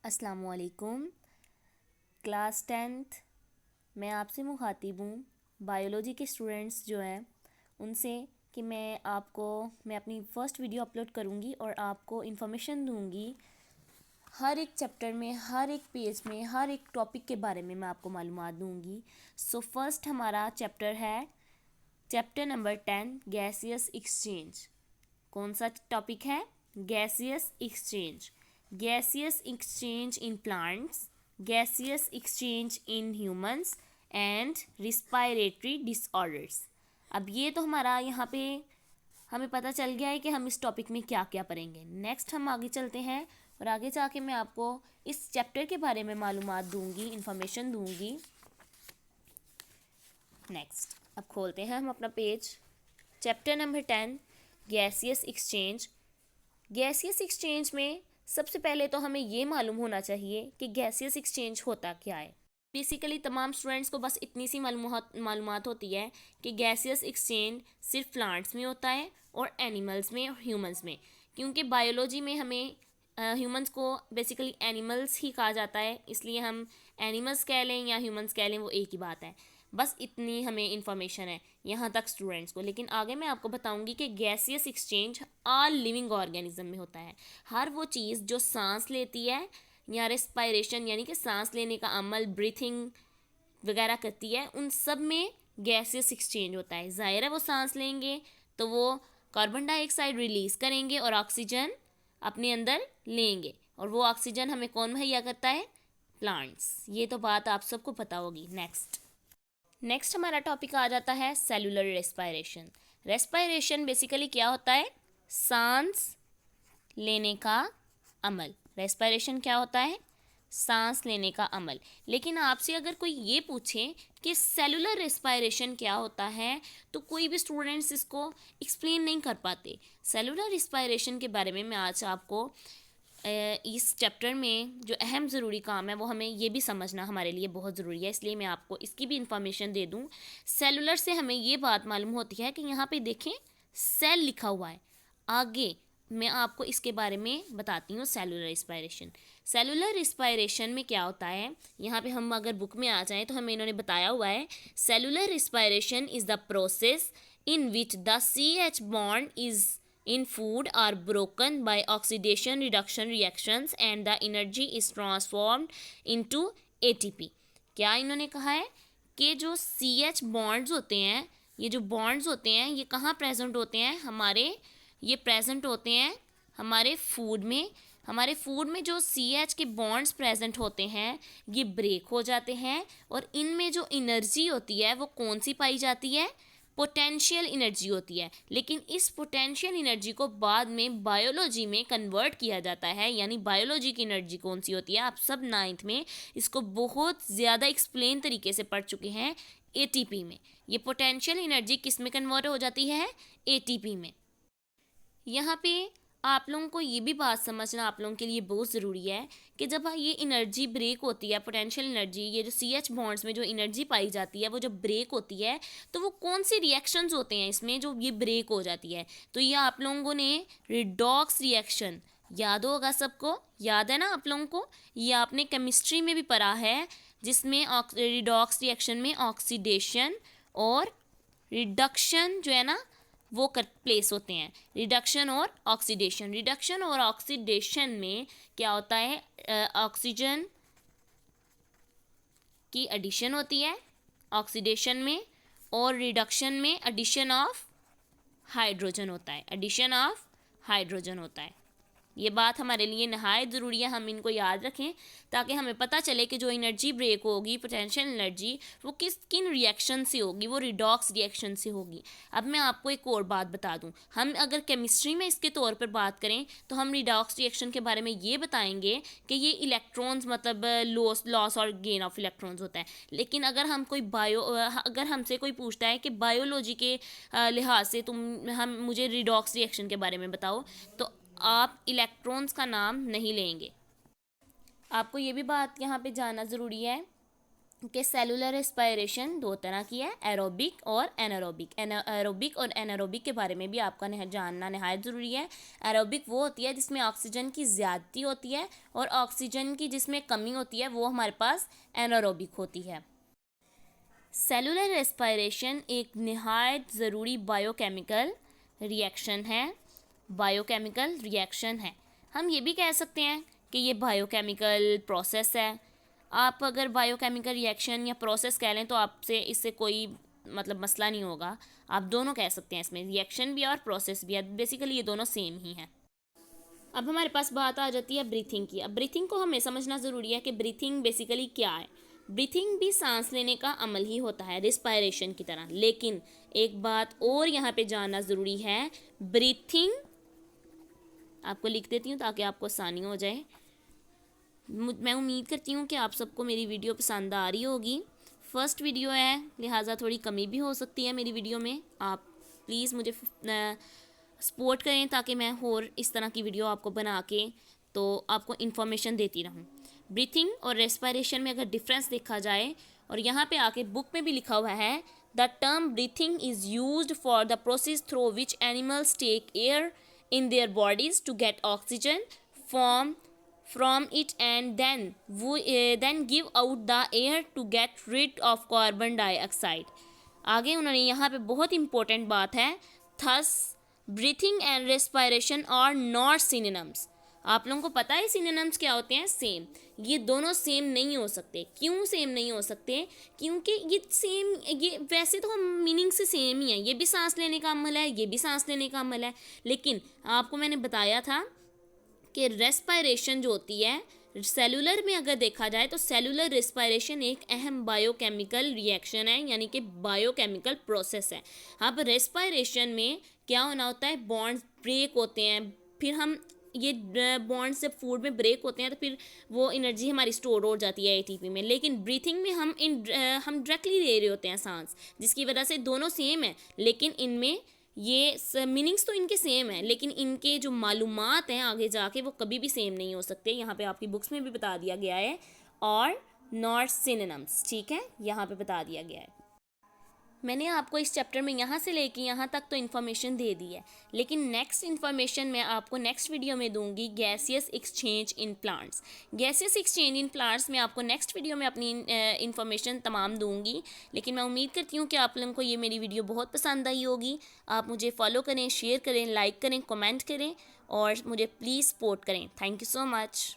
अस्सलामुअलैकुम। Class 10th मैं आपसे मुखातिब हूँ, बायोलॉजी के स्टूडेंट्स जो हैं उनसे, कि मैं अपनी फ़र्स्ट वीडियो अपलोड करूँगी और आपको इन्फॉर्मेशन दूँगी। हर एक चैप्टर में, हर एक पेज में, हर एक टॉपिक के बारे में मैं आपको मालूमात दूँगी। सो फर्स्ट हमारा चैप्टर है चैप्टर नंबर 10, गैसियस एक्सचेंज। कौन सा टॉपिक है? Gaseous exchange. Gaseous exchange in plants, gaseous exchange in humans and respiratory disorders. अब ये तो हमारा यहाँ पे हमें पता चल गया है कि हम इस टॉपिक में क्या क्या पढ़ेंगे। नेक्स्ट हम आगे चलते हैं और आगे जाके मैं आपको इस चैप्टर के बारे में मालूमात दूंगी, इंफॉर्मेशन दूंगी। नेक्स्ट अब खोलते हैं हम अपना page. Chapter number 10, gaseous exchange. Gaseous exchange में सबसे पहले तो हमें ये मालूम होना चाहिए कि गैसियस एक्सचेंज होता क्या है। बेसिकली तमाम स्टूडेंट्स को बस इतनी सी मालूमात होती है कि गैसियस एक्सचेंज सिर्फ प्लांट्स में होता है और एनिमल्स में और ह्यूमंस में, क्योंकि बायोलॉजी में हमें ह्यूमंस को बेसिकली एनिमल्स ही कहा जाता है, इसलिए हम एनिमल्स कह लें या ह्यूमंस कह लें वो एक ही बात है। बस इतनी हमें इंफॉर्मेशन है यहाँ तक स्टूडेंट्स को। लेकिन आगे मैं आपको बताऊंगी कि gaseous exchange all living organism में होता है। हर वो चीज़ जो सांस लेती है या रेस्पायरेशन यानी कि सांस लेने का अमल, ब्रीथिंग वगैरह करती है, उन सब में गैसियस एक्सचेंज होता है। ज़ाहिर है वो सांस लेंगे तो वो कार्बन डाइऑक्साइड रिलीज़ करेंगे और ऑक्सीजन अपने अंदर लेंगे, और वो ऑक्सीजन हमें कौन मुहैया करता है? प्लांट्स। ये तो बात आप सबको पता होगी। नेक्स्ट हमारा टॉपिक आ जाता है सेलुलर रेस्पायरेशन। रेस्पायरेशन बेसिकली क्या होता है? सांस लेने का अमल। रेस्पायरेशन क्या होता है? सांस लेने का अमल। लेकिन आपसे अगर कोई ये पूछे कि सेलुलर रेस्पायरेशन क्या होता है, तो कोई भी स्टूडेंट्स इसको एक्सप्लेन नहीं कर पाते। सेलुलर रेस्पायरेशन के बारे में मैं आज आपको इस चैप्टर में जो अहम ज़रूरी काम है वो हमें ये भी समझना हमारे लिए बहुत ज़रूरी है, इसलिए मैं आपको इसकी भी इंफॉर्मेशन दे दूँ। सेलुलर से हमें ये बात मालूम होती है कि यहाँ पे देखें सेल लिखा हुआ है। आगे मैं आपको इसके बारे में बताती हूँ। सेलुलर रिस्पायरेशन, सेलुलर रिस्पायरेशन में क्या होता है, यहाँ पे हम अगर बुक में आ जाएँ तो हमें इन्होंने बताया हुआ है, cellular respiration is the process in which the CH bond is in food are broken by oxidation reduction reactions and the energy is transformed into ATP। क्या इन्होंने कहा है कि जो CH bonds होते हैं, ये जो bonds होते हैं ये कहाँ प्रेजेंट होते हैं? ये प्रेजेंट होते हैं हमारे फूड में। हमारे फूड में जो CH के बॉन्ड्स प्रेजेंट होते हैं ये ब्रेक हो जाते हैं, और इनमें जो एनर्जी होती है वो कौन सी पाई जाती है? पोटेंशियल एनर्जी होती है। लेकिन इस पोटेंशियल एनर्जी को बाद में बायोलॉजी में कन्वर्ट किया जाता है, यानी बायोलॉजी की एनर्जी कौन सी होती है? आप सब 9th में इसको बहुत ज़्यादा एक्सप्लेन तरीके से पढ़ चुके हैं। ATP में ये पोटेंशियल एनर्जी किस में कन्वर्ट हो जाती है? ATP में। यहाँ पे आप लोगों को ये भी बात समझना आप लोगों के लिए बहुत ज़रूरी है कि जब ये एनर्जी ब्रेक होती है, पोटेंशियल एनर्जी, ये जो CH बॉन्ड्स में जो एनर्जी पाई जाती है वो जब ब्रेक होती है तो वो कौन सी रिएक्शंस होते हैं इसमें जो ये ब्रेक हो जाती है? तो ये आप लोगों ने रिडॉक्स रिएक्शन याद होगा, सबको याद है ना आप लोगों को? ये आपने केमिस्ट्री में भी पढ़ा है, जिसमें रिडॉक्स रिएक्शन में ऑक्सीडेशन और रिडक्शन जो है ना वो प्लेस होते हैं। रिडक्शन और ऑक्सीडेशन में क्या होता है? ऑक्सीजन की एडिशन होती है ऑक्सीडेशन में, और रिडक्शन में एडिशन ऑफ हाइड्रोजन होता है। ये बात हमारे लिए नहायत ज़रूरी है, हम इनको याद रखें ताकि हमें पता चले कि जो एनर्जी ब्रेक होगी, पोटेंशियल एनर्जी, वो किन रिएक्शन से होगी? वो रिडॉक्स रिएक्शन से होगी। अब मैं आपको एक और बात बता दूं, हम अगर केमिस्ट्री में इसके तौर पर बात करें तो हम रिडॉक्स रिएक्शन के बारे में ये बताएंगे कि ये इलेक्ट्रॉन्स मतलब लॉस और गेन ऑफ इलेक्ट्रॉन्स होता है। लेकिन अगर अगर हमसे कोई पूछता है कि बायोलॉजी के लिहाज से मुझे रिडॉक्स रिएक्शन के बारे में बताओ, तो आप इलेक्ट्रॉन्स का नाम नहीं लेंगे। आपको ये भी बात यहाँ पे जानना ज़रूरी है कि सेलुलर रेस्पिरेशन दो तरह की है, एरोबिक और एनारोबिक। एरोबिक और एनारोबिक के बारे में भी आपका जानना नहायत ज़रूरी है। एरोबिक वो होती है जिसमें ऑक्सीजन की ज़्यादती होती है, और ऑक्सीजन की जिसमें कमी होती है वो हमारे पास एनारोबिक होती है। सेलुलर रेस्पिरेशन एक नहायत ज़रूरी बायोकेमिकल रिएक्शन है। बायोकेमिकल रिएक्शन है, हम ये भी कह सकते हैं कि ये बायोकेमिकल प्रोसेस है। आप अगर बायोकेमिकल रिएक्शन या प्रोसेस कह लें तो आपसे इससे कोई मतलब मसला नहीं होगा, आप दोनों कह सकते हैं, इसमें रिएक्शन भी है और प्रोसेस भी है, बेसिकली ये दोनों सेम ही हैं। अब हमारे पास बात आ जाती है ब्रीथिंग की। अब ब्रीथिंग को हमें समझना ज़रूरी है कि ब्रीथिंग बेसिकली क्या है। ब्रीथिंग भी सांस लेने का अमल ही होता है रिस्पायरेशन की तरह, लेकिन एक बात और यहाँ पे जानना ज़रूरी है। ब्रीथिंग आपको लिख देती हूँ ताकि आपको आसानी हो जाए। मैं उम्मीद करती हूँ कि आप सबको मेरी वीडियो पसंद आ रही होगी। फर्स्ट वीडियो है, लिहाजा थोड़ी कमी भी हो सकती है मेरी वीडियो में। आप प्लीज़ मुझे सपोर्ट करें ताकि मैं और इस तरह की वीडियो आपको बना के तो आपको इन्फॉर्मेशन देती रहूँ। ब्रीथिंग और रेस्पिरेशन में अगर डिफरेंस देखा जाए, और यहाँ पे आके बुक में भी लिखा हुआ है, the term breathing is used for the process through which animals take air in their bodies to get oxygen from it and then give out the air to get rid of carbon dioxide। आगे उन्होंने यहाँ पे बहुत important बात है, thus breathing and respiration are not synonyms। आप लोगों को पता है सिनोनिम्स क्या होते हैं? सेम। ये दोनों सेम नहीं हो सकते। क्यों सेम नहीं हो सकते? क्योंकि ये वैसे तो हम मीनिंग से सेम ही है, ये भी सांस लेने का अमल है, ये भी सांस लेने का अमल है, लेकिन आपको मैंने बताया था कि रेस्पिरेशन जो होती है सेलुलर में अगर देखा जाए तो सेलुलर रेस्पिरेशन एक अहम बायोकेमिकल रिएक्शन है, यानी कि बायोकेमिकल प्रोसेस है। अब रेस्पिरेशन में क्या होना होता है? बॉन्ड्स ब्रेक होते हैं, फिर हम ये बॉन्ड से फूड में ब्रेक होते हैं तो फिर वो एनर्जी हमारी स्टोर हो जाती है एटीपी में। लेकिन ब्रीथिंग में हम डायरेक्टली ले रहे होते हैं सांस, जिसकी वजह से दोनों सेम है, लेकिन इनमें ये मीनिंग्स तो इनके सेम है, लेकिन इनके जो मालूमात हैं आगे जाके वो कभी भी सेम नहीं हो सकते। यहाँ पे आपकी बुक्स में भी बता दिया गया है, और नॉट सिनोनिम्स, ठीक है, यहाँ पे बता दिया गया है। मैंने आपको इस चैप्टर में यहाँ से लेके यहाँ तक तो इन्फॉर्मेशन दे दी है, लेकिन नेक्स्ट इन्फॉर्मेशन मैं आपको नेक्स्ट वीडियो में दूंगी, gaseous exchange in plants. Gaseous exchange in plants में आपको नेक्स्ट वीडियो में अपनी इन्फॉर्मेशन तमाम दूंगी। लेकिन मैं उम्मीद करती हूँ कि आप लोगों को ये मेरी वीडियो बहुत पसंद आई होगी। आप मुझे फॉलो करें, शेयर करें, लाइक करें, कमेंट करें, और मुझे प्लीज़ सपोर्ट करें। Thank you so much.